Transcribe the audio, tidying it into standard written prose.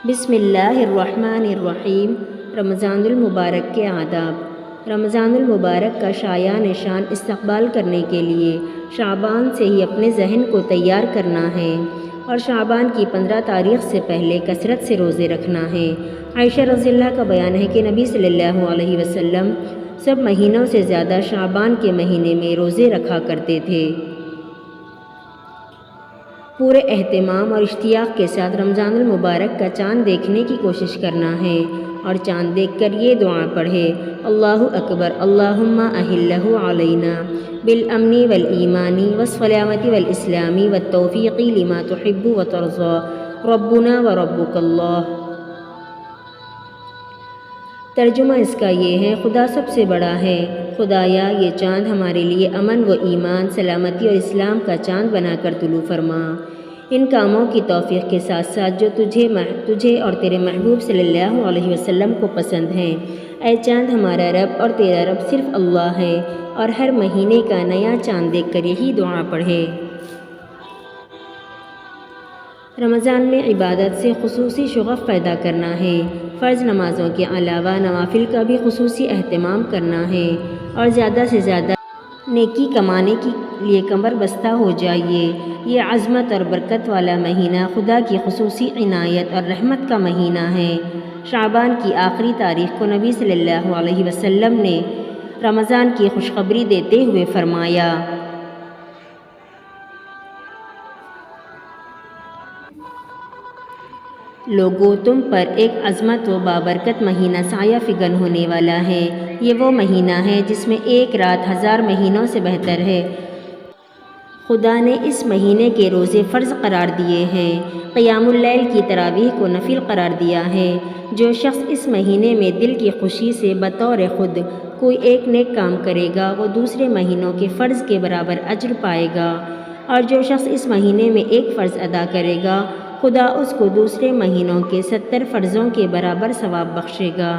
بسم اللہ الرحمن الرحیم۔ رمضان المبارک کے آداب۔ رمضان المبارک کا شایع نشان استقبال کرنے کے لیے شعبان سے ہی اپنے ذہن کو تیار کرنا ہے اور شعبان کی 15 تاریخ سے پہلے کثرت سے روزے رکھنا ہے۔ عائشہ رضی اللہ کا بیان ہے کہ نبی صلی اللہ علیہ وسلم سب مہینوں سے زیادہ شعبان کے مہینے میں روزے رکھا کرتے تھے۔ پورے اہتمام اور اشتیاق کے ساتھ رمضان المبارک کا چاند دیکھنے کی کوشش کرنا ہے اور چاند دیکھ کر یہ دعا پڑھے: اللہ اکبر، اللہم اہلہ علینا بالامن والایمان والسلامۃ والاسلام والتوفیق لما تحب وترضى ربنا وربک اللہ۔ ترجمہ اس کا یہ ہے: خدا سب سے بڑا ہے، خدایا یہ چاند ہمارے لیے امن و ایمان، سلامتی اور اسلام کا چاند بنا کر طلوع فرما۔ ان کاموں کی توفیق کے ساتھ ساتھ جو تجھے اور تیرے محبوب صلی اللہ علیہ وسلم کو پسند ہیں۔ اے چاند، ہمارا رب اور تیرا رب صرف اللہ ہے، اور ہر مہینے کا نیا چاند دیکھ کر یہی دعا پڑھے۔ رمضان میں عبادت سے خصوصی شغف پیدا کرنا ہے۔ فرض نمازوں کے علاوہ نوافل کا بھی خصوصی اہتمام کرنا ہے اور زیادہ سے زیادہ نیکی کمانے کے لیے کمر بستہ ہو جائیے۔ یہ عظمت اور برکت والا مہینہ خدا کی خصوصی عنایت اور رحمت کا مہینہ ہے۔ شعبان کی آخری تاریخ کو نبی صلی اللہ علیہ وسلم نے رمضان کی خوشخبری دیتے ہوئے فرمایا: لوگو، تم پر ایک عظمت و بابرکت مہینہ سایہ فگن ہونے والا ہے۔ یہ وہ مہینہ ہے جس میں ایک رات 1000 مہینوں سے بہتر ہے۔ خدا نے اس مہینے کے روزے فرض قرار دیے ہیں، قیام اللیل کی تراویح کو نفل قرار دیا ہے۔ جو شخص اس مہینے میں دل کی خوشی سے بطور خود کوئی ایک نیک کام کرے گا، وہ دوسرے مہینوں کے فرض کے برابر اجر پائے گا، اور جو شخص اس مہینے میں ایک فرض ادا کرے گا، خدا اس کو دوسرے مہینوں کے 70 فرضوں کے برابر ثواب بخشے گا۔